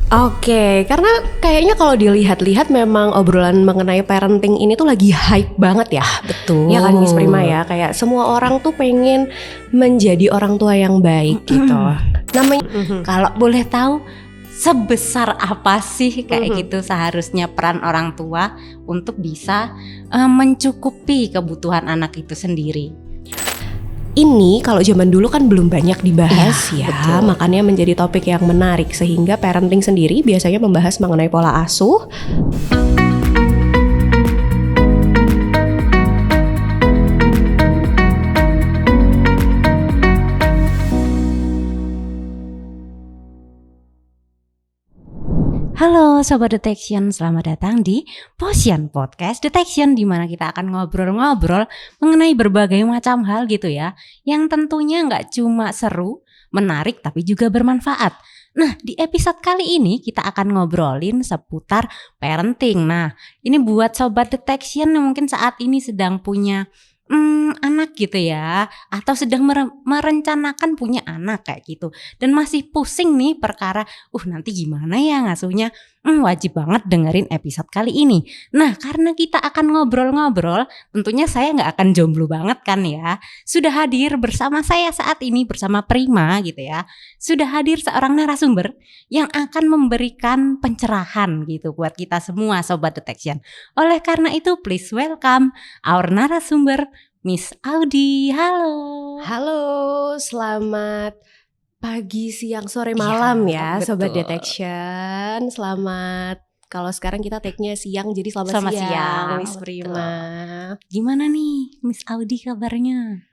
Oke, karena kayaknya kalau dilihat-lihat memang obrolan mengenai parenting ini tuh lagi hype banget ya. Betul. Ya kan Miss Prima ya, kayak semua orang tuh pengen menjadi orang tua yang baik gitu. Namanya Kalau boleh tahu sebesar apa sih kayak gitu seharusnya peran orang tua untuk bisa mencukupi kebutuhan anak itu sendiri? ini kalau zaman dulu kan belum banyak dibahas Ya, ya, betul. makanya menjadi topik yang menarik sehingga parenting sendiri biasanya membahas mengenai pola asuh. Halo Sobat Detection, selamat datang di Posyan Podcast Detection, di mana kita akan ngobrol-ngobrol mengenai berbagai macam hal gitu ya, yang tentunya nggak cuma seru, menarik, tapi juga bermanfaat. Nah, di episode kali ini kita akan ngobrolin seputar parenting. Nah, ini buat Sobat Detection yang mungkin saat ini sedang punya anak gitu ya, atau sedang merencanakan punya anak kayak gitu, dan masih pusing nih perkara nanti gimana ya ngasuhnya. Wajib banget dengerin episode kali ini. Nah, karena kita akan ngobrol-ngobrol, tentunya saya nggak akan jomblo banget kan ya. Sudah hadir bersama saya saat ini bersama Prima gitu ya. Sudah hadir seorang narasumber yang akan memberikan pencerahan gitu buat kita semua Sobat Detection. Oleh karena itu, please welcome our narasumber Miss Audi. Halo. Halo, selamat pagi, siang, sore, malam ya, Sobat betul. Detection. Selamat, kalau sekarang kita take-nya siang, jadi selamat Selamat siang, siang, Miss betul. Prima. Gimana nih Miss Audi kabarnya?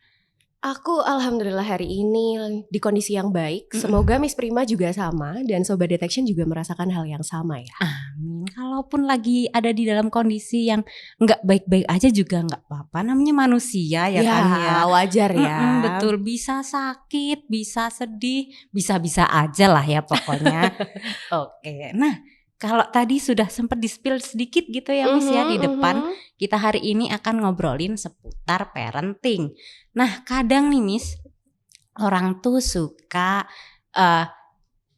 Aku alhamdulillah hari ini di kondisi yang baik. Semoga Miss Prima juga sama dan Sobat Detection juga merasakan hal yang sama ya. Amin. Kalaupun lagi ada di dalam kondisi yang nggak baik-baik aja juga nggak apa-apa. Namanya manusia ya kan ya. Wajar ya. Betul, bisa sakit, bisa sedih, bisa-bisa aja lah ya pokoknya. Oke, nah kalau tadi sudah sempat di-spill sedikit gitu ya Miss ya di depan, kita hari ini akan ngobrolin seputar parenting. Nah kadang nih Miss, orang tuh suka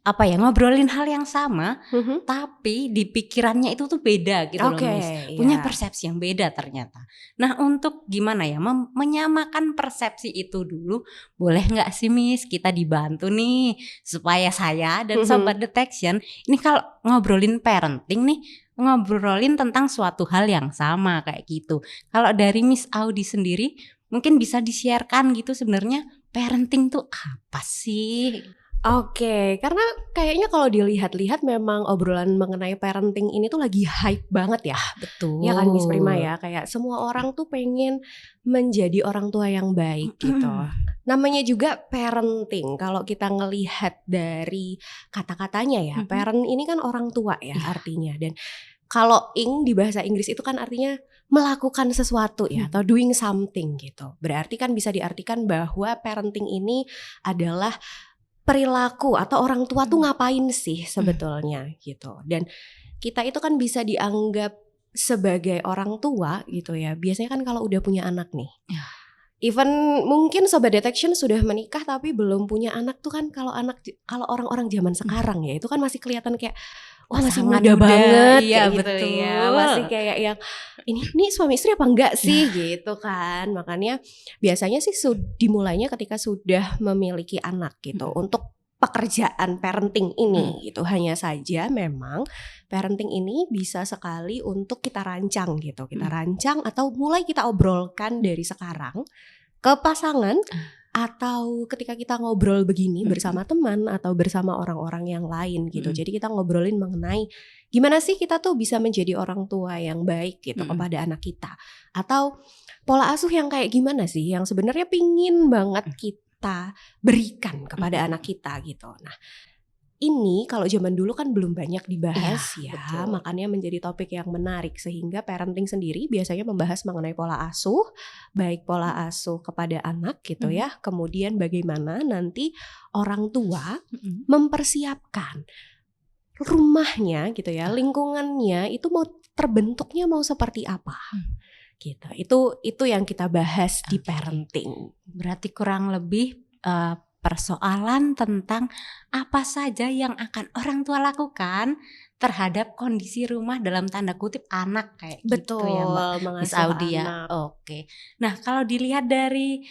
ngobrolin hal yang sama, tapi di pikirannya itu tuh beda gitu loh Miss. Punya persepsi yang beda ternyata. Nah untuk gimana ya menyamakan persepsi itu dulu, boleh nggak sih Miss kita dibantu nih supaya saya dan Sobat Detection ini kalau ngobrolin parenting nih, ngobrolin tentang suatu hal yang sama kayak gitu. Kalau dari Miss Audi sendiri mungkin bisa di-sharekan gitu sebenarnya parenting tuh apa sih? Oke, karena kayaknya kalau dilihat-lihat memang obrolan mengenai parenting ini tuh lagi hype banget ya. Betul. Ya kan Miss Prima ya, kayak semua orang tuh pengen menjadi orang tua yang baik gitu. Namanya juga parenting, kalau kita ngelihat dari kata-katanya ya, parent ini kan orang tua ya artinya. Dan kalau di bahasa Inggris itu kan artinya melakukan sesuatu ya, atau doing something gitu. Berarti kan bisa diartikan bahwa parenting ini adalah perilaku atau orang tua tuh ngapain sih sebetulnya gitu. Dan kita itu kan bisa dianggap sebagai orang tua gitu ya. Biasanya kan kalau udah punya anak nih. Even mungkin Sobat Detection sudah menikah tapi belum punya anak tuh kan, kalau orang-orang zaman sekarang ya itu kan masih kelihatan kayak wah masih muda banget iya, kayak gitu betul. ya. Masih kayak yang ini suami istri apa enggak sih gitu kan. Makanya biasanya sih dimulainya ketika sudah memiliki anak gitu. Untuk pekerjaan parenting ini gitu. Hanya saja memang parenting ini bisa sekali untuk kita rancang gitu. Kita rancang atau mulai kita obrolkan dari sekarang ke pasangan, atau ketika kita ngobrol begini bersama teman atau bersama orang-orang yang lain gitu. Jadi kita ngobrolin mengenai gimana sih kita tuh bisa menjadi orang tua yang baik gitu kepada anak kita. Atau pola asuh yang kayak gimana sih yang sebenarnya pingin banget kita berikan kepada anak kita gitu. Nah, ini kalau zaman dulu kan belum banyak dibahas ya, betul. makanya menjadi topik yang menarik sehingga parenting sendiri biasanya membahas mengenai pola asuh, baik pola asuh kepada anak gitu ya, kemudian bagaimana nanti orang tua mempersiapkan rumahnya gitu ya, lingkungannya itu mau terbentuknya mau seperti apa. Gitu. Itu yang kita bahas di parenting. Berarti kurang lebih persoalan tentang apa saja yang akan orang tua lakukan terhadap kondisi rumah dalam tanda kutip anak kayak gitu ya Mbak Betul, Miss mengasuh Audi ya. anak. Oke. Nah, kalau dilihat dari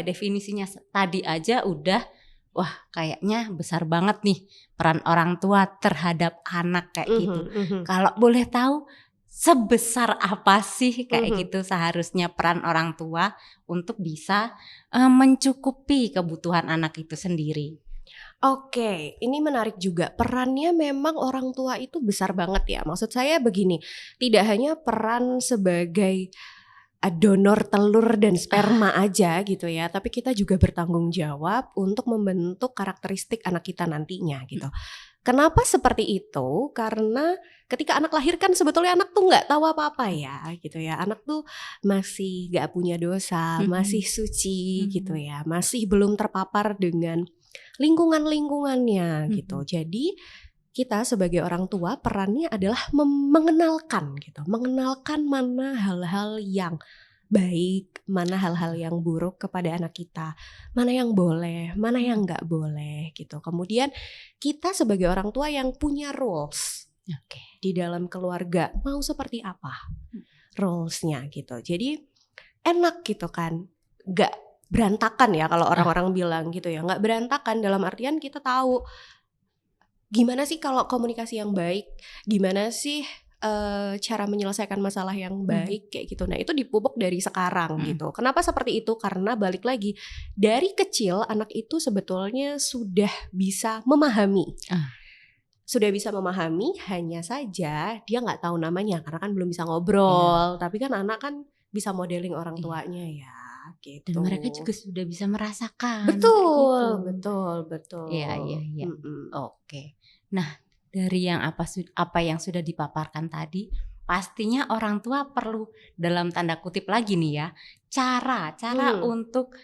definisinya tadi aja udah wah kayaknya besar banget nih peran orang tua terhadap anak kayak gitu. Kalau boleh tahu sebesar apa sih kayak gitu seharusnya peran orang tua untuk bisa mencukupi kebutuhan anak itu sendiri? Oke, ini menarik juga. Perannya memang orang tua itu besar banget ya. Maksud saya begini, tidak hanya peran sebagai donor telur dan sperma aja gitu ya, tapi kita juga bertanggung jawab untuk membentuk karakteristik anak kita nantinya gitu. Kenapa seperti itu? Karena ketika anak lahir kan sebetulnya anak tuh nggak tahu apa-apa ya gitu ya. Anak tuh masih nggak punya dosa, masih suci gitu ya, masih belum terpapar dengan lingkungan-lingkungannya gitu. Jadi kita sebagai orang tua perannya adalah mengenalkan gitu, mengenalkan mana hal-hal yang baik, mana hal-hal yang buruk kepada anak kita, mana yang boleh, mana yang nggak boleh gitu. Kemudian kita sebagai orang tua yang punya rules di dalam keluarga mau seperti apa rulesnya gitu. Jadi enak gitu kan, nggak berantakan ya kalau orang-orang bilang gitu ya, nggak berantakan dalam artian kita tahu gimana sih kalau komunikasi yang baik, gimana sih cara menyelesaikan masalah yang baik kayak gitu. Nah itu dipupuk dari sekarang gitu. Kenapa seperti itu? Karena balik lagi dari kecil anak itu sebetulnya sudah bisa memahami. Sudah bisa memahami, hanya saja dia nggak tahu namanya karena kan belum bisa ngobrol. Tapi kan anak kan bisa modeling orang tuanya ya. Gitu. Dan mereka juga sudah bisa merasakan. Betul, gitu. betul. Iya. Oke. Nah, dari yang apa yang sudah dipaparkan tadi, pastinya orang tua perlu dalam tanda kutip lagi nih ya, cara untuk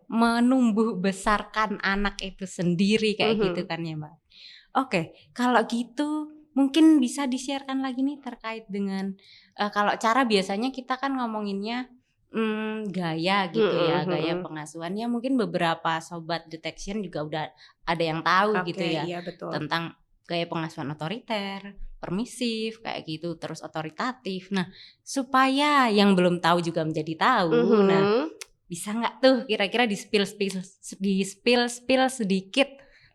menumbuh besarkan anak itu sendiri kayak gitu kan ya Mbak. Oke, kalau gitu mungkin bisa di-sharekan lagi nih terkait dengan kalau cara biasanya kita kan ngomonginnya gaya gitu ya, gaya pengasuhannya mungkin beberapa sobat detection juga udah ada yang tahu gitu ya, iya, betul. tentang gaya pengasuhan otoriter, permisif kayak gitu, terus otoritatif. Nah, supaya yang belum tahu juga menjadi tahu, nah bisa nggak tuh kira-kira di spill sedikit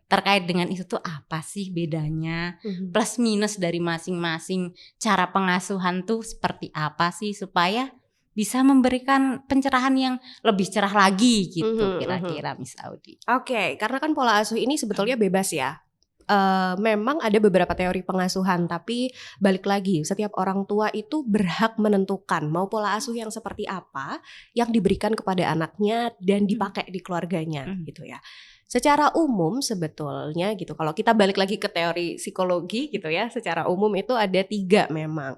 terkait dengan itu tuh apa sih bedanya, plus minus dari masing-masing cara pengasuhan tuh seperti apa sih supaya bisa memberikan pencerahan yang lebih cerah lagi gitu kira-kira Miss Audi. Oke, karena kan pola asuh ini sebetulnya bebas ya. Memang ada beberapa teori pengasuhan, tapi balik lagi setiap orang tua itu berhak menentukan mau pola asuh yang seperti apa yang diberikan kepada anaknya dan dipakai di keluarganya gitu ya. Secara umum sebetulnya gitu, kalau kita balik lagi ke teori psikologi gitu ya, secara umum itu ada 3 memang.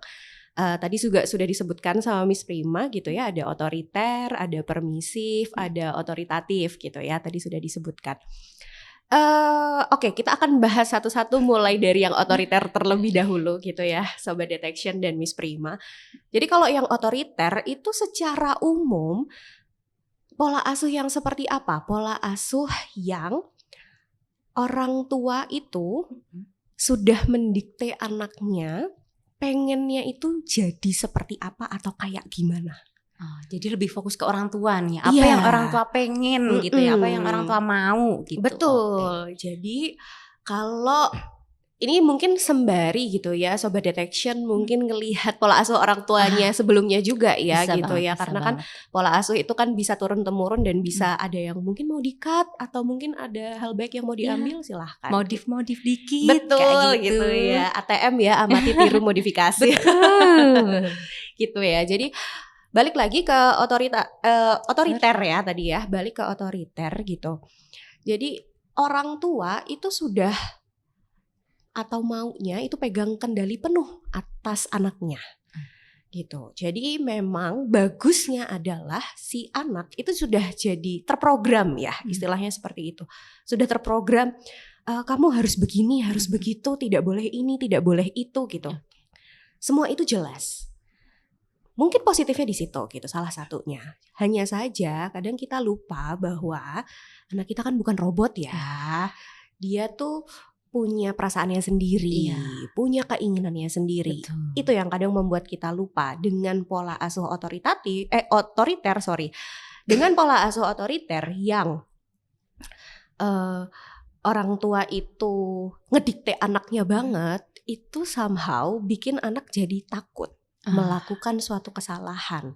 Tadi juga sudah disebutkan sama Miss Prima gitu ya, ada otoriter, ada permisif, ada otoritatif gitu ya, tadi sudah disebutkan. Oke, kita akan bahas satu-satu mulai dari yang otoriter terlebih dahulu gitu ya, Sobat Detection dan Miss Prima. Jadi kalau yang otoriter itu secara umum pola asuh yang seperti apa? Pola asuh yang orang tua itu sudah mendikte anaknya pengennya itu jadi seperti apa atau kayak gimana. Jadi lebih fokus ke orang tua nih, apa yang orang tua pengen gitu ya, apa yang orang tua mau gitu. Betul. Jadi kalau ini mungkin sembari gitu ya, Sobat Detection mungkin ngelihat pola asuh orang tuanya sebelumnya juga ya gitu ya. Karena kan pola asuh itu kan bisa turun-temurun dan bisa ada yang mungkin mau di-cut atau mungkin ada hal baik yang mau diambil, silahkan. Modif-modif dikit. Betul gitu ya, ATM ya, amati tiru modifikasi. Gitu ya, jadi balik lagi ke otoriter ya tadi ya, balik ke otoriter gitu. Jadi orang tua itu sudah atau maunya itu pegang kendali penuh atas anaknya gitu. Jadi memang bagusnya adalah si anak itu sudah jadi terprogram ya, istilahnya seperti itu. Sudah terprogram, kamu harus begini, harus begitu, tidak boleh ini, tidak boleh itu gitu. Semua itu jelas. Mungkin positifnya di situ gitu, salah satunya. Hanya saja kadang kita lupa bahwa anak kita kan bukan robot ya. Dia tuh punya perasaannya sendiri, punya keinginannya sendiri. Betul. Itu yang kadang membuat kita lupa dengan pola asuh otoriter. Dengan pola asuh otoriter yang orang tua itu ngedikte anaknya banget, itu somehow bikin anak jadi takut melakukan suatu kesalahan.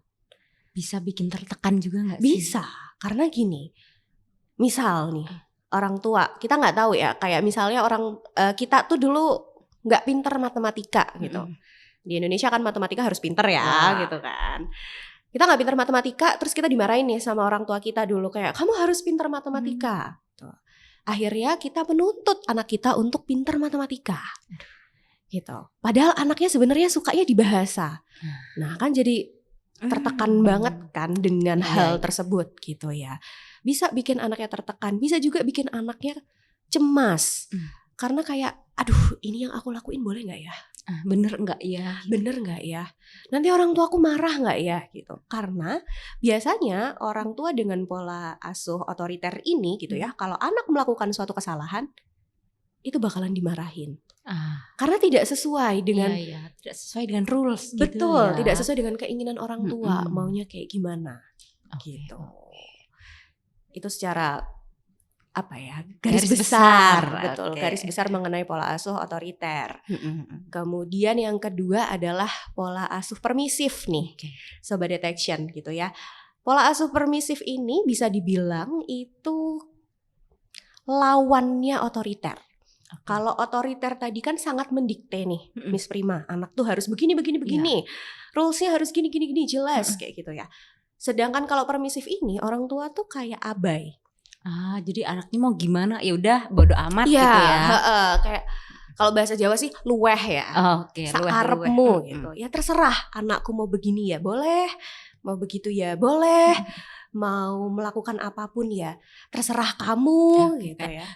Bisa bikin tertekan juga nggak sih? Bisa, karena gini, misal nih orang tua, kita nggak tahu ya, kayak misalnya kita tuh dulu nggak pinter matematika gitu. Di Indonesia kan matematika harus pinter ya, gitu kan. Kita nggak pinter matematika, terus kita dimarahin nih sama orang tua kita dulu kayak kamu harus pinter matematika. Gitu. Akhirnya kita menuntut anak kita untuk pinter matematika. Gitu. Padahal anaknya sebenarnya sukanya di bahasa. Nah, kan jadi tertekan banget kan dengan hal tersebut gitu ya. Bisa bikin anaknya tertekan, bisa juga bikin anaknya cemas. Karena kayak aduh, ini yang aku lakuin boleh nggak ya? Bener nggak ya? Bener nggak ya? Nanti orang tua aku marah nggak ya? Gitu. Karena biasanya orang tua dengan pola asuh otoriter ini gitu ya, kalau anak melakukan suatu kesalahan itu bakalan dimarahin. Karena tidak sesuai dengan tidak sesuai dengan rules. Betul, gitu ya. tidak sesuai dengan keinginan orang tua, maunya kayak gimana. Gitu. Itu secara garis besar. Betul, garis besar mengenai pola asuh otoriter. Kemudian yang kedua adalah pola asuh permisif nih. Sobat Detection gitu ya. Pola asuh permisif ini bisa dibilang itu lawannya otoriter. Kalau otoriter tadi kan sangat mendikte nih, Miss Prima, anak tuh harus begini, rulesnya harus gini, jelas kayak gitu ya. Sedangkan kalau permisif ini orang tua tuh kayak abai. Jadi anaknya mau gimana ya udah bodo amat gitu ya. Kayak kalau bahasa Jawa sih luweh ya. Sakarepmu gitu. Ya terserah, anakku mau begini ya boleh, mau begitu ya boleh. Mau melakukan apapun ya terserah kamu gitu ya.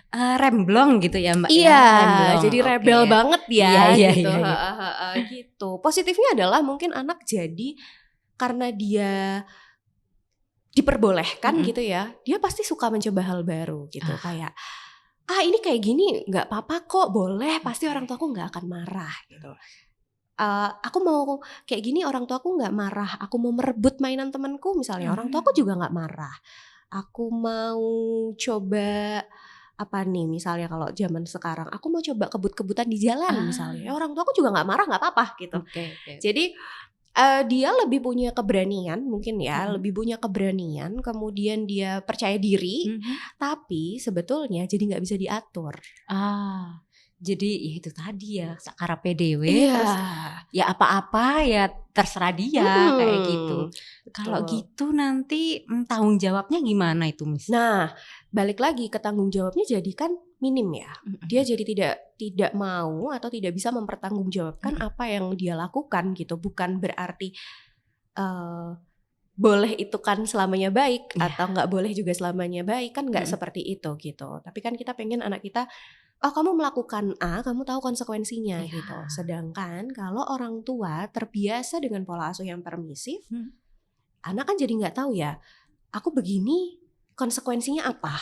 Remblong gitu ya Mbak. Iya, remblong. jadi rebel banget ya gitu. Iya. Gitu. Positifnya adalah mungkin anak jadi karena dia diperbolehkan gitu ya, dia pasti suka mencoba hal baru gitu. Kayak ini kayak gini nggak apa-apa kok, boleh, pasti orang tuaku nggak akan marah gitu. Aku mau kayak gini orang tuaku nggak marah. Aku mau merebut mainan temanku misalnya, orang tuaku juga nggak marah. Aku mau coba apa nih misalnya kalau zaman sekarang, aku mau coba kebut-kebutan di jalan misalnya, orang tuaku juga nggak marah, nggak apa-apa gitu. Jadi dia lebih punya keberanian mungkin ya, lebih punya keberanian, kemudian dia percaya diri, tapi sebetulnya jadi nggak bisa diatur. Jadi ya itu tadi ya sakarape dewe, terus ya apa-apa ya terserah dia kayak gitu. Kalau gitu nanti tanggung jawabnya gimana itu Miss? Nah balik lagi ke tanggung jawabnya jadi kan minim ya. Dia jadi tidak mau atau tidak bisa mempertanggungjawabkan apa yang dia lakukan gitu. Bukan berarti boleh itu kan selamanya baik atau nggak boleh juga selamanya baik, kan nggak seperti itu gitu. Tapi kan kita pengen anak kita, kamu melakukan A, kamu tahu konsekuensinya gitu. Sedangkan kalau orang tua terbiasa dengan pola asuh yang permisif, anak kan jadi nggak tahu ya, aku begini konsekuensinya apa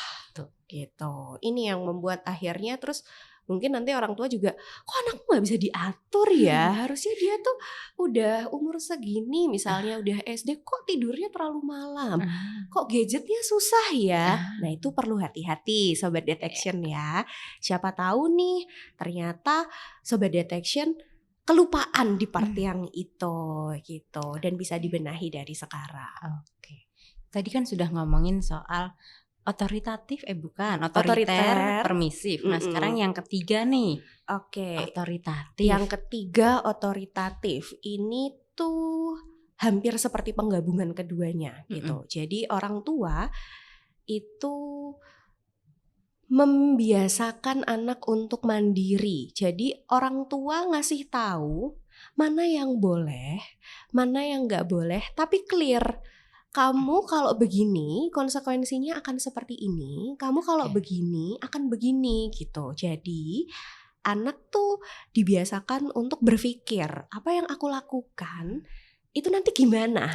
gitu. Ini yang membuat akhirnya terus mungkin nanti orang tua juga, kok anakku nggak bisa diatur ya? Harusnya dia tuh udah umur segini misalnya udah SD, kok tidurnya terlalu malam, kok gadgetnya susah ya? Nah itu perlu hati-hati Sobat Detection ya. Siapa tahu nih ternyata Sobat Detection kelupaan di part yang itu gitu, dan bisa dibenahi dari sekarang. Tadi kan sudah ngomongin soal otoritatif, otoriter, permisif. Nah sekarang yang ketiga nih, otoritatif. Yang ketiga otoritatif, ini tuh hampir seperti penggabungan keduanya gitu. Jadi orang tua itu membiasakan anak untuk mandiri. Jadi orang tua ngasih tahu mana yang boleh, mana yang nggak boleh, tapi clear. Kamu kalau begini konsekuensinya akan seperti ini, kamu kalau begini akan begini gitu. Jadi anak tuh dibiasakan untuk berpikir, apa yang aku lakukan itu nanti gimana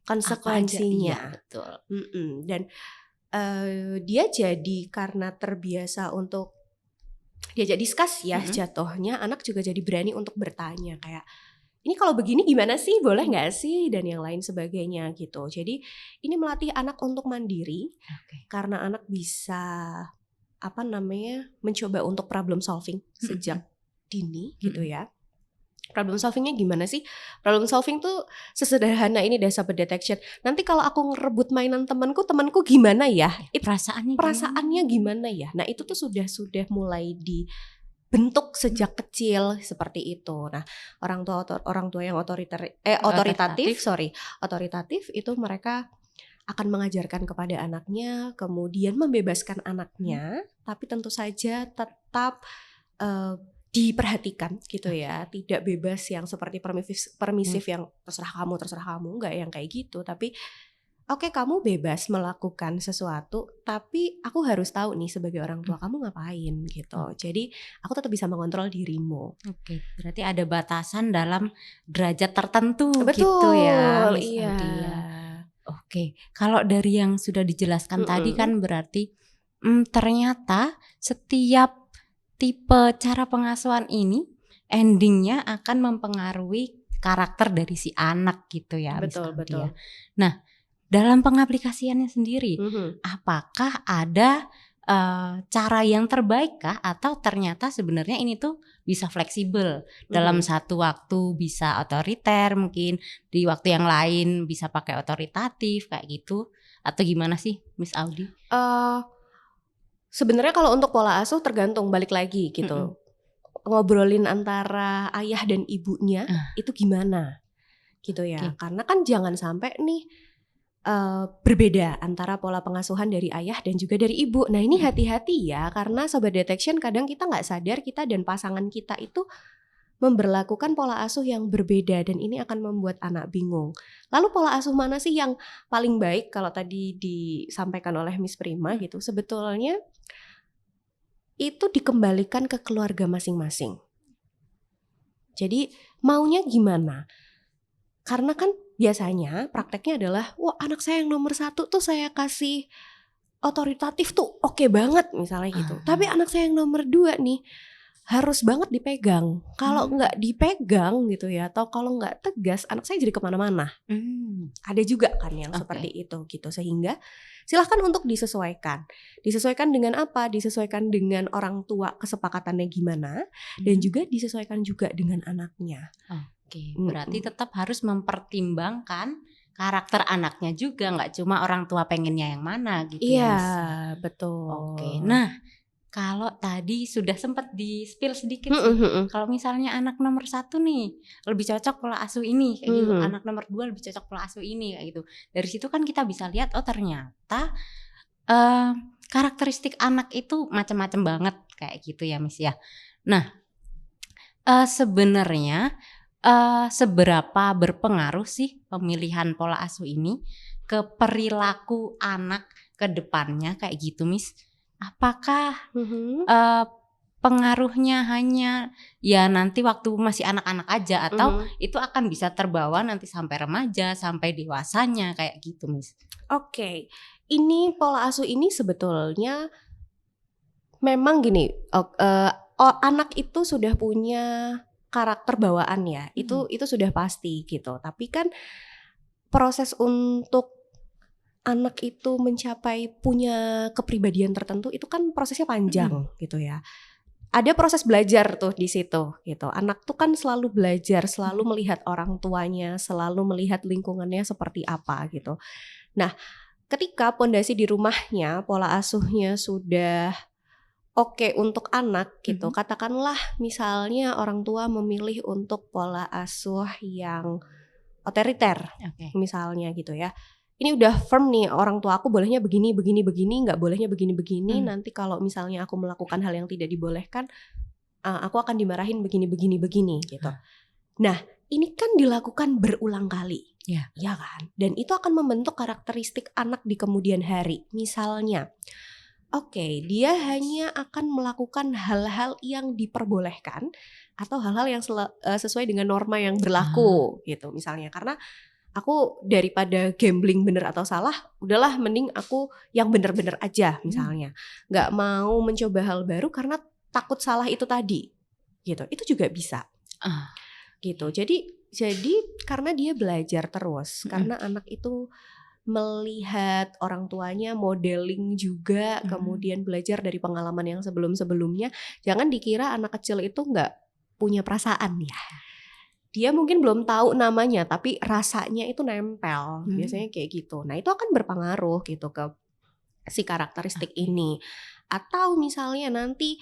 konsekuensinya. konsekuensinya. Betul. Dan dia jadi karena terbiasa untuk diajak diskus ya, jatuhnya anak juga jadi berani untuk bertanya kayak, ini kalau begini gimana sih, boleh nggak sih, dan yang lain sebagainya gitu. Jadi ini melatih anak untuk mandiri, karena anak bisa mencoba untuk problem solving sejak dini gitu ya. Problem solvingnya gimana sih? Problem solving tuh sesederhana ini deh sahabat detection. Nanti kalau aku ngerebut mainan temanku gimana ya? Perasaannya gimana ya? Nah itu tuh sudah mulai dibentuk sejak kecil seperti itu. Nah orang tua yang otoritatif itu mereka akan mengajarkan kepada anaknya, kemudian membebaskan anaknya, tapi tentu saja tetap diperhatikan gitu ya, tidak bebas yang seperti permisif yang terserah kamu, nggak yang kayak gitu, tapi oke, kamu bebas melakukan sesuatu, tapi aku harus tahu nih sebagai orang tua kamu ngapain gitu. Jadi aku tetap bisa mengontrol dirimu. Oke, berarti ada batasan dalam derajat tertentu. Betul, gitu ya, Miss iya. Audia. Oke, kalau dari yang sudah dijelaskan tadi kan berarti ternyata setiap tipe cara pengasuhan ini endingnya akan mempengaruhi karakter dari si anak gitu ya. Betul. Nah, dalam pengaplikasiannya sendiri, apakah ada cara yang terbaik kah, atau ternyata sebenarnya ini tuh bisa fleksibel, dalam satu waktu bisa otoriter, mungkin di waktu yang lain bisa pakai otoritatif kayak gitu, atau gimana sih Miss Audi? Sebenarnya kalau untuk pola asuh tergantung, balik lagi gitu. Ngobrolin antara ayah dan ibunya itu gimana gitu ya. Karena kan jangan sampai nih berbeda antara pola pengasuhan dari ayah dan juga dari ibu. Nah ini hati-hati ya, karena sobat detection kadang kita gak sadar kita dan pasangan kita itu memberlakukan pola asuh yang berbeda, dan ini akan membuat anak bingung. Lalu pola asuh mana sih yang paling baik? Kalau tadi disampaikan oleh Miss Prima gitu, sebetulnya itu dikembalikan ke keluarga masing-masing. Jadi maunya gimana? Karena kan biasanya prakteknya adalah, wah anak saya yang nomor 1 tuh saya kasih otoritatif tuh oke banget misalnya gitu. Tapi anak saya yang nomor 2 nih harus banget dipegang. Kalau nggak dipegang gitu ya, atau kalau nggak tegas, anak saya jadi kemana-mana. Ada juga kan yang seperti itu gitu. Sehingga silahkan untuk disesuaikan. Disesuaikan dengan apa? Disesuaikan dengan orang tua kesepakatannya gimana, dan juga disesuaikan juga dengan anaknya. Oke, berarti tetap harus mempertimbangkan karakter anaknya juga, nggak cuma orang tua pengennya yang mana gitu. Iya, betul. Oke, nah kalau tadi sudah sempat di-spill sedikit kalau misalnya anak nomor 1 nih lebih cocok pola asuh ini kayak gitu, anak nomor 2 lebih cocok pola asuh ini kayak gitu. Dari situ kan kita bisa lihat, oh ternyata karakteristik anak itu macam-macam banget kayak gitu ya Miss ya. Nah, sebenarnya seberapa berpengaruh sih pemilihan pola asuh ini ke perilaku anak ke depannya kayak gitu Miss? Apakah pengaruhnya hanya ya nanti waktu masih anak-anak aja, atau itu akan bisa terbawa nanti sampai remaja, sampai dewasanya kayak gitu Miss? Oke, ini pola asuh ini sebetulnya memang gini, anak itu sudah punya karakter bawaan ya, itu sudah pasti gitu. Tapi kan proses untuk anak itu mencapai punya kepribadian tertentu itu kan prosesnya panjang gitu ya. Ada proses belajar tuh di situ gitu. Anak tuh kan selalu belajar, selalu melihat orang tuanya, selalu melihat lingkungannya seperti apa gitu. Nah, ketika pondasi di rumahnya, pola asuhnya sudah oke untuk anak gitu. Katakanlah misalnya orang tua memilih untuk pola asuh yang otoriter, misalnya gitu ya. Ini udah firm nih, orang tua aku bolehnya begini, nggak bolehnya begini. Nanti kalau misalnya aku melakukan hal yang tidak dibolehkan, aku akan dimarahin begini gitu. Nah, ini kan dilakukan berulang kali, ya kan? Dan itu akan membentuk karakteristik anak di kemudian hari. Misalnya, Oke, dia hanya akan melakukan hal-hal yang diperbolehkan atau hal-hal yang sesuai dengan norma yang berlaku gitu misalnya. Karena aku daripada gambling bener atau salah, udahlah mending aku yang bener-bener aja misalnya. Nggak mau mencoba hal baru karena takut salah itu tadi gitu. Itu juga bisa gitu. Jadi karena dia belajar terus, karena anak itu melihat orang tuanya modeling juga, kemudian belajar dari pengalaman yang sebelum-sebelumnya. Jangan dikira anak kecil itu nggak punya perasaan ya. Dia mungkin belum tahu namanya, tapi rasanya itu nempel. Biasanya kayak gitu. Nah itu akan berpengaruh gitu ke si karakteristik ini. Atau misalnya nanti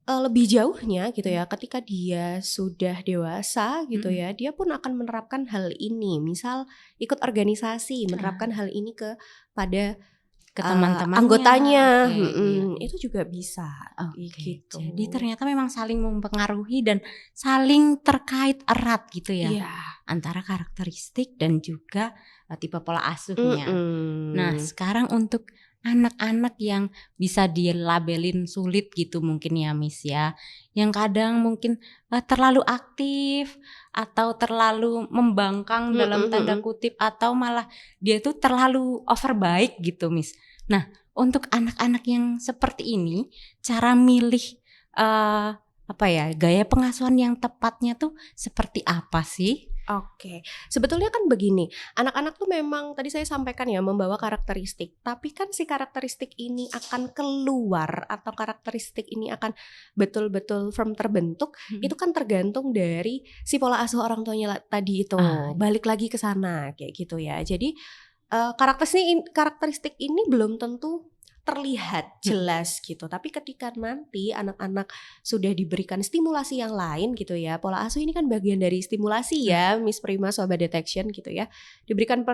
lebih jauhnya gitu ya, ketika dia sudah dewasa gitu ya, dia pun akan menerapkan hal ini. Misal ikut organisasi, menerapkan hal ini kepada ke teman-temannya, anggotanya, iya. itu juga bisa. Gitu. Jadi ternyata memang saling mempengaruhi dan saling terkait erat gitu ya, antara karakteristik dan juga tipe pola asuhnya. Nah sekarang untuk anak-anak yang bisa dilabelin sulit gitu mungkin ya Miss ya, yang kadang mungkin terlalu aktif atau terlalu membangkang dalam tanda kutip, atau malah dia tuh terlalu overbaik gitu Miss. Nah untuk anak-anak yang seperti ini, cara milih gaya pengasuhan yang tepatnya tuh seperti apa sih? Oke, sebetulnya kan begini, anak-anak tuh memang tadi saya sampaikan ya membawa karakteristik, tapi kan si karakteristik ini akan keluar atau karakteristik ini akan betul-betul firm terbentuk, itu kan tergantung dari si pola asuh orang tuanya tadi itu, balik lagi ke sana kayak gitu ya. Jadi karakteristik ini belum tentu terlihat jelas gitu. Tapi ketika nanti anak-anak sudah diberikan stimulasi yang lain gitu ya. Pola asuh ini kan bagian dari stimulasi ya, Miss Prima Sobat Detection gitu ya. Diberikan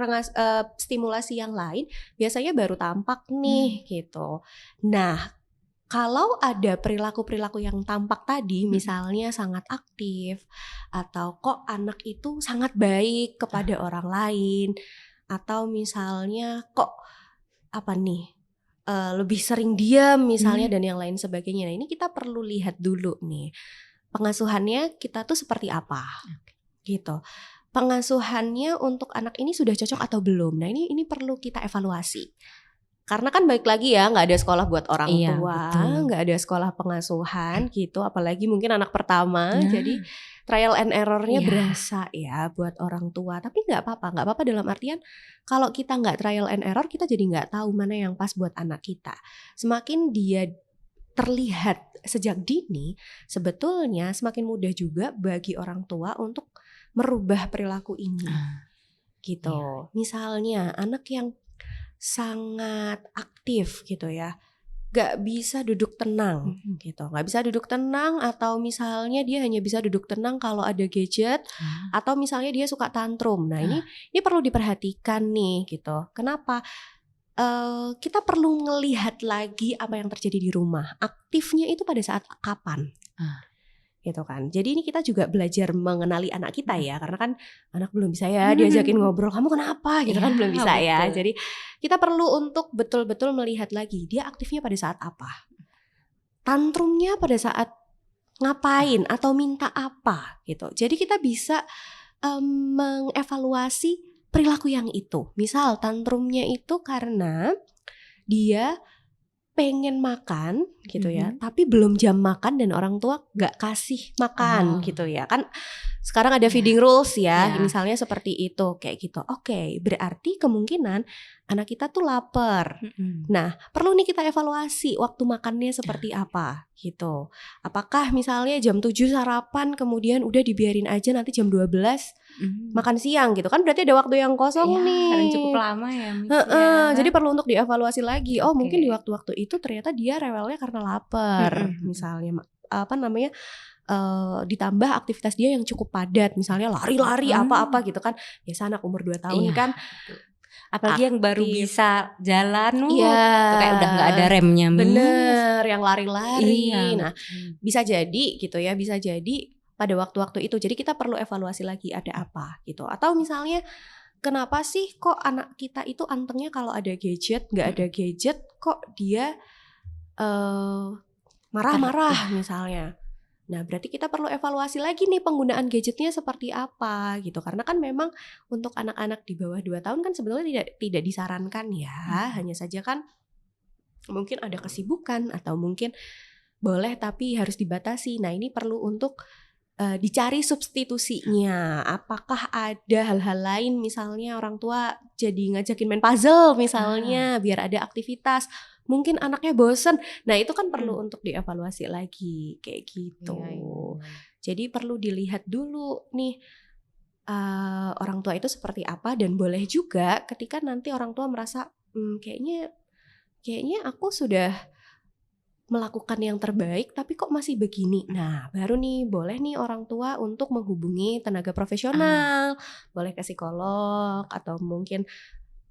stimulasi yang lain, biasanya baru tampak nih gitu. Nah, kalau ada perilaku-perilaku yang tampak tadi, misalnya sangat aktif atau kok anak itu sangat baik kepada orang lain, atau misalnya kok lebih sering diam misalnya dan yang lain sebagainya. Nah ini kita perlu lihat dulu nih pengasuhannya kita tuh seperti apa gitu. Pengasuhannya untuk anak ini sudah cocok atau belum. Nah ini perlu kita evaluasi. Karena kan balik lagi ya, nggak ada sekolah buat orang tua, nggak ada sekolah pengasuhan gitu. Apalagi mungkin anak pertama, jadi trial and errornya berasa ya buat orang tua. Tapi nggak apa-apa dalam artian kalau kita nggak trial and error, kita jadi nggak tahu mana yang pas buat anak kita. Semakin dia terlihat sejak dini, sebetulnya semakin mudah juga bagi orang tua untuk merubah perilaku ini. Gitu. Misalnya anak yang sangat aktif gitu ya, gak bisa duduk tenang gitu, gak bisa duduk tenang, atau misalnya dia hanya bisa duduk tenang kalau ada gadget, atau misalnya dia suka tantrum. Nah ini perlu diperhatikan nih gitu. Kenapa? Kita perlu ngelihat lagi apa yang terjadi di rumah. Aktifnya itu pada saat kapan? Gitu kan. Jadi ini kita juga belajar mengenali anak kita ya, karena kan anak belum bisa ya diajakin ngobrol, kamu kenapa gitu kan, belum bisa ya. Jadi kita perlu untuk betul-betul melihat lagi dia aktifnya pada saat apa, tantrumnya pada saat ngapain atau minta apa gitu. Jadi kita bisa mengevaluasi perilaku yang itu. Misal tantrumnya itu karena dia pengen makan gitu ya, tapi belum jam makan dan orang tua gak kasih makan gitu ya. Kan sekarang ada feeding rules ya, misalnya seperti itu kayak gitu. Oke, berarti kemungkinan anak kita tuh lapar. Nah, perlu nih kita evaluasi waktu makannya seperti apa gitu. Apakah misalnya jam 7 sarapan kemudian udah dibiarin aja nanti jam 12 makan siang gitu kan, berarti ada waktu yang kosong nih. Dan cukup lama ya Miss Jadi perlu untuk dievaluasi lagi. Oh mungkin di waktu-waktu itu ternyata dia rewelnya karena lapar misalnya, ditambah aktivitas dia yang cukup padat, misalnya lari-lari apa-apa gitu kan. Biasa anak umur 2 tahun kan apalagi yang baru bisa jalan itu kayak udah gak ada remnya Miss. Bener, yang lari-lari. Nah bisa jadi gitu ya, bisa jadi pada waktu-waktu itu. Jadi kita perlu evaluasi lagi ada apa gitu. Atau misalnya kenapa sih kok anak kita itu antengnya kalau ada gadget, gak ada gadget kok dia marah-marah misalnya. Nah, berarti kita perlu evaluasi lagi nih penggunaan gadgetnya seperti apa gitu. Karena kan memang untuk anak-anak di bawah 2 tahun kan sebetulnya tidak disarankan ya. Hanya saja kan mungkin ada kesibukan atau mungkin boleh tapi harus dibatasi. Nah, ini perlu untuk dicari substitusinya. Apakah ada hal-hal lain, misalnya orang tua jadi ngajakin main puzzle misalnya biar ada aktivitas. Mungkin anaknya bosen. Nah, itu kan perlu untuk dievaluasi lagi kayak gitu. Jadi perlu dilihat dulu nih orang tua itu seperti apa, dan boleh juga ketika nanti orang tua merasa kayaknya aku sudah melakukan yang terbaik tapi kok masih begini. Nah, baru nih boleh nih orang tua untuk menghubungi tenaga profesional, boleh ke psikolog atau mungkin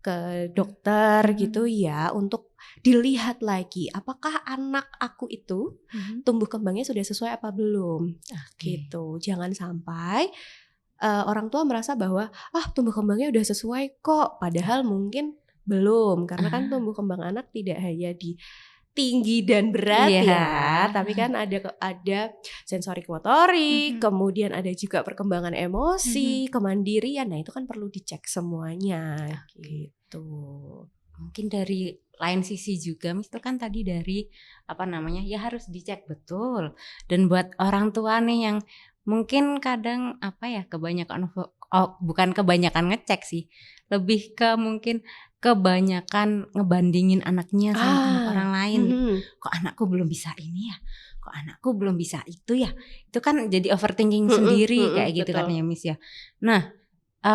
ke dokter gitu ya, untuk dilihat lagi apakah anak aku itu tumbuh kembangnya sudah sesuai apa belum. Gitu. Jangan sampai orang tua merasa bahwa tumbuh kembangnya udah sesuai kok, padahal mungkin belum, karena kan tumbuh kembang anak tidak hanya di tinggi dan berat ya, tapi kan ada sensorik motorik, kemudian ada juga perkembangan emosi, kemandirian. Nah, itu kan perlu dicek semuanya gitu. Mungkin dari lain sisi juga, Miss, itu kan tadi dari ya harus dicek betul. Dan buat orang tua nih yang mungkin kadang bukan kebanyakan ngecek sih, lebih ke mungkin kebanyakan ngebandingin anaknya sama anak orang lain. Kok anakku belum bisa ini ya? Kok anakku belum bisa itu ya? Itu kan jadi overthinking sendiri kayak gitu kan ya, Miss ya. Nah,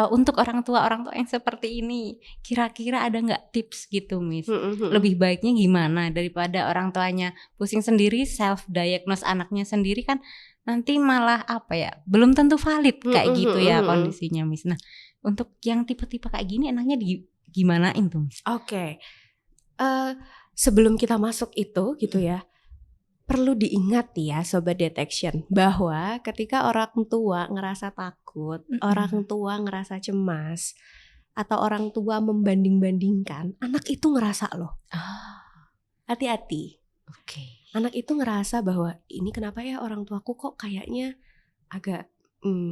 untuk orang tua yang seperti ini, kira-kira ada nggak tips gitu, Miss? Lebih baiknya gimana daripada orang tuanya pusing sendiri, self diagnose anaknya sendiri kan nanti malah belum tentu valid kayak gitu ya kondisinya, Miss. Nah, untuk yang tipe-tipe kayak gini enaknya gimanain tuh, Miss? Oke. Sebelum kita masuk itu gitu ya, perlu diingat ya Sobat Detection, bahwa ketika orang tua ngerasa takut, orang tua ngerasa cemas, atau orang tua membanding-bandingkan, anak itu ngerasa loh. Hati-hati. Anak itu ngerasa bahwa ini kenapa ya orang tuaku kok kayaknya agak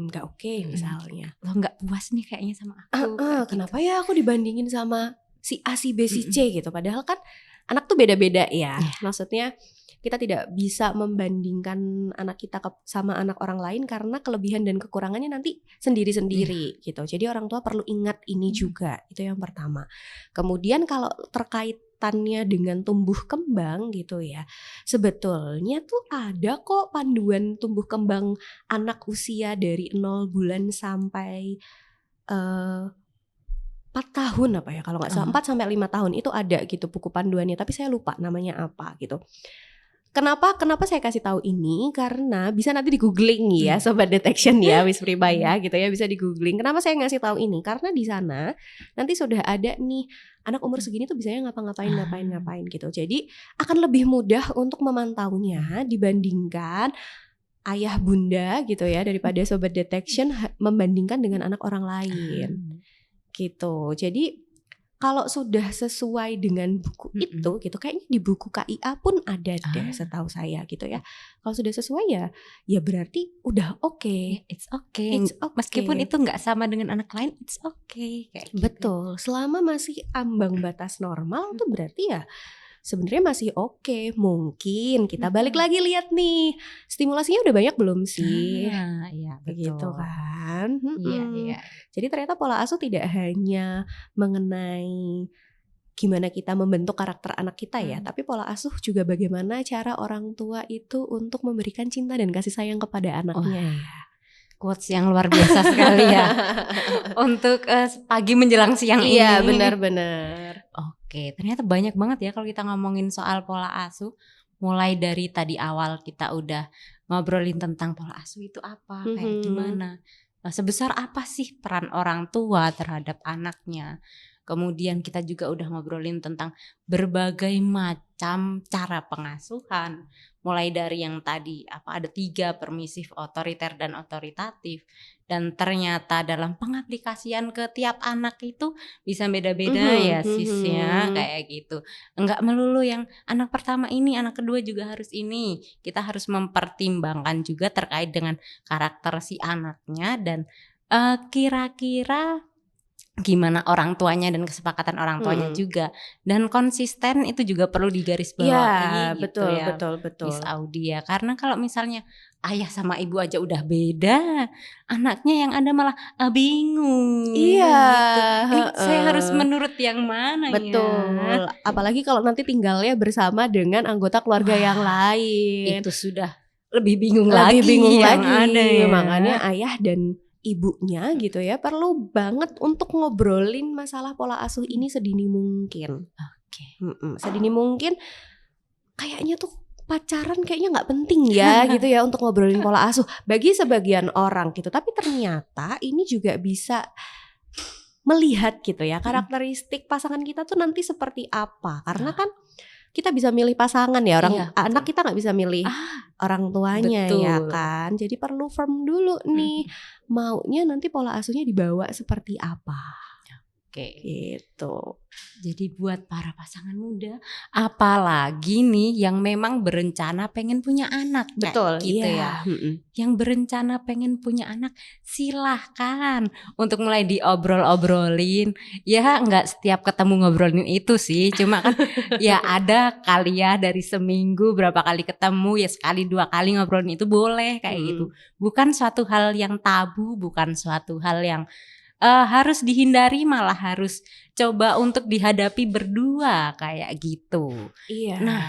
gak oke misalnya. Lo gak puas nih kayaknya sama aku. Kenapa ya aku dibandingin sama si A, si B, si C gitu. Padahal kan anak tuh beda-beda ya. Maksudnya kita tidak bisa membandingkan anak kita sama anak orang lain karena kelebihan dan kekurangannya nanti sendiri-sendiri gitu. Jadi orang tua perlu ingat ini juga. Itu yang pertama. Kemudian kalau terkaitannya dengan tumbuh kembang gitu ya, sebetulnya tuh ada kok panduan tumbuh kembang anak usia dari 0 bulan sampai 4 tahun kalau nggak salah 4 sampai 5 tahun itu ada gitu buku panduannya, tapi saya lupa namanya apa gitu. Kenapa saya kasih tahu ini? Karena bisa nanti di googling ya Sobat Detection ya, Miss Priba ya gitu ya, bisa di googling. Kenapa saya ngasih tahu ini? Karena di sana nanti sudah ada nih anak umur segini tuh bisanya ngapain gitu. Jadi akan lebih mudah untuk memantaunya dibandingkan ayah bunda gitu ya, daripada Sobat Detection membandingkan dengan anak orang lain gitu. Jadi kalau sudah sesuai dengan buku itu gitu, kayaknya di buku KIA pun ada deh setahu saya gitu ya. Kalau sudah sesuai ya berarti udah oke. It's okay. Meskipun itu nggak sama dengan anak lain, it's okay. Kayak betul. Gitu. Selama masih ambang batas normal tuh berarti ya sebenarnya masih oke. Mungkin kita balik lagi lihat nih, stimulasinya udah banyak belum sih? Iya, begitu kan. Iya. Jadi ternyata pola asuh tidak hanya mengenai gimana kita membentuk karakter anak kita ya, tapi pola asuh juga bagaimana cara orang tua itu untuk memberikan cinta dan kasih sayang kepada anaknya. Quotes yang luar biasa sekali ya. Untuk pagi menjelang siang ini. Iya, benar-benar. Oke, ternyata banyak banget ya kalau kita ngomongin soal pola asuh. Mulai dari tadi awal kita udah ngobrolin tentang pola asuh itu apa, kayak gimana. Sebesar apa sih peran orang tua terhadap anaknya. Kemudian kita juga udah ngobrolin tentang berbagai macam cara pengasuhan, mulai dari yang tadi ada 3, permisif, otoriter, dan otoritatif. Dan ternyata dalam pengaplikasian ke tiap anak itu bisa beda-beda ya sisnya kayak gitu. Enggak melulu yang anak pertama ini, anak kedua juga harus ini. Kita harus mempertimbangkan juga terkait dengan karakter si anaknya dan kira-kira gimana orang tuanya dan kesepakatan orang tuanya juga, dan konsisten itu juga perlu digarisbawahi gitu betul, ya, betul. Miss Audia. Karena kalau misalnya ayah sama ibu aja udah beda, anaknya yang ada malah bingung. Iya, gitu. Saya harus menurut yang mana betul. ya? Apalagi kalau nanti tinggalnya bersama dengan anggota keluarga yang lain, itu sudah lebih bingung lebih lagi bingung yang lagi. ada ya. Makanya ayah dan ibunya gitu ya perlu banget untuk ngobrolin masalah pola asuh ini sedini mungkin. Oke. Sedini mungkin. Kayaknya tuh pacaran kayaknya nggak penting ya gitu ya untuk ngobrolin pola asuh bagi sebagian orang gitu. Tapi ternyata ini juga bisa melihat gitu ya karakteristik pasangan kita tuh nanti seperti apa. Karena kan kita bisa milih pasangan ya, anak kita nggak bisa milih orang tuanya, betul. Ya kan. Jadi perlu firm dulu nih maunya nanti pola asuhnya dibawa seperti apa. Oke. Gitu. Jadi buat para pasangan muda, apalagi nih yang memang berencana pengen punya anak, betul gitu ya. Yang berencana pengen punya anak, silahkan untuk mulai diobrol-obrolin. Ya nggak setiap ketemu ngobrolin itu sih, cuma kan ya ada kali ya dari seminggu berapa kali ketemu, ya sekali 2 kali ngobrolin itu boleh kayak gitu. Bukan suatu hal yang tabu, bukan suatu hal yang harus dihindari, malah harus coba untuk dihadapi berdua kayak gitu. Iya. Nah,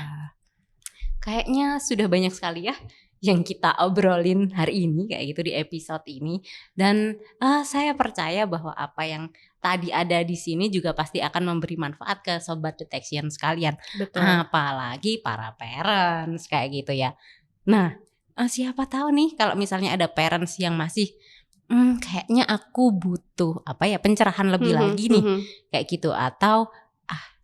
kayaknya sudah banyak sekali ya yang kita obrolin hari ini kayak gitu di episode ini, dan saya percaya bahwa apa yang tadi ada di sini juga pasti akan memberi manfaat ke sobat detection sekalian. Betul. Apalagi para parents kayak gitu ya. Nah, siapa tahu nih kalau misalnya ada parents yang masih kayaknya aku butuh pencerahan lebih lagi nih kayak gitu, atau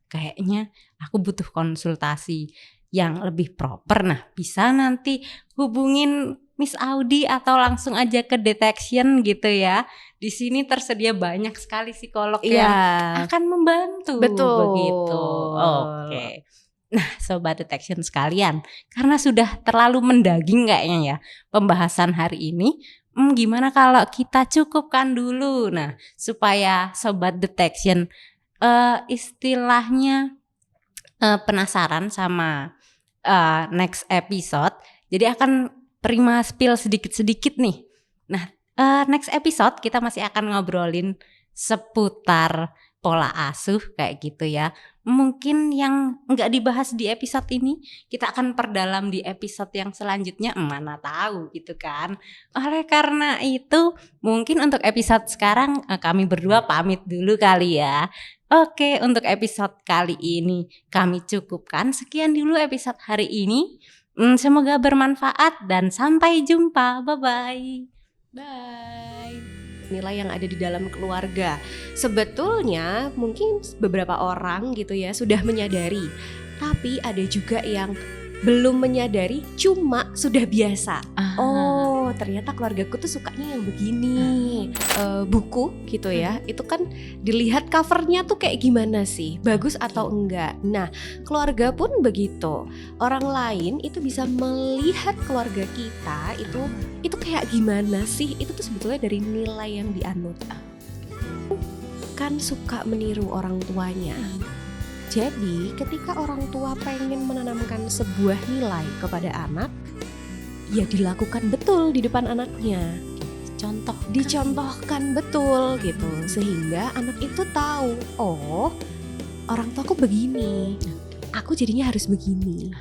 kayaknya aku butuh konsultasi yang lebih proper. Nah, bisa nanti hubungin Miss Audi atau langsung aja ke detection gitu ya. Di sini tersedia banyak sekali psikolog yang akan membantu. Betul. Begitu. Oke. Nah, sobat detection sekalian, karena sudah terlalu mendaging kayaknya ya pembahasan hari ini. Gimana kalau kita cukupkan dulu, nah supaya sobat detection istilahnya penasaran sama next episode. Jadi akan Prima spill sedikit-sedikit nih. Nah, next episode kita masih akan ngobrolin seputar pola asuh kayak gitu ya. Mungkin yang nggak dibahas di episode ini kita akan perdalam di episode yang selanjutnya, mana tahu gitu kan. Oleh karena itu mungkin untuk episode sekarang kami berdua pamit dulu kali ya. Oke, untuk episode kali ini kami cukupkan. Sekian dulu episode hari ini. Semoga bermanfaat dan sampai jumpa. Bye-bye. Bye. Nilai yang ada di dalam keluarga. Sebetulnya mungkin beberapa orang gitu ya sudah menyadari, tapi ada juga yang belum menyadari, cuma sudah biasa. Oh, ternyata keluargaku tuh sukanya yang begini. Buku gitu ya, itu kan dilihat covernya tuh kayak gimana sih, bagus atau enggak. Nah, keluarga pun begitu. Orang lain itu bisa melihat keluarga kita itu kayak gimana sih. Itu tuh sebetulnya dari nilai yang dianut. Kan suka meniru orang tuanya. Jadi ketika orang tua pengen menanamkan sebuah nilai kepada anak, ya dilakukan betul di depan anaknya. Dicontohkan betul gitu, sehingga anak itu tahu, oh orang tuaku begini, aku jadinya harus begini.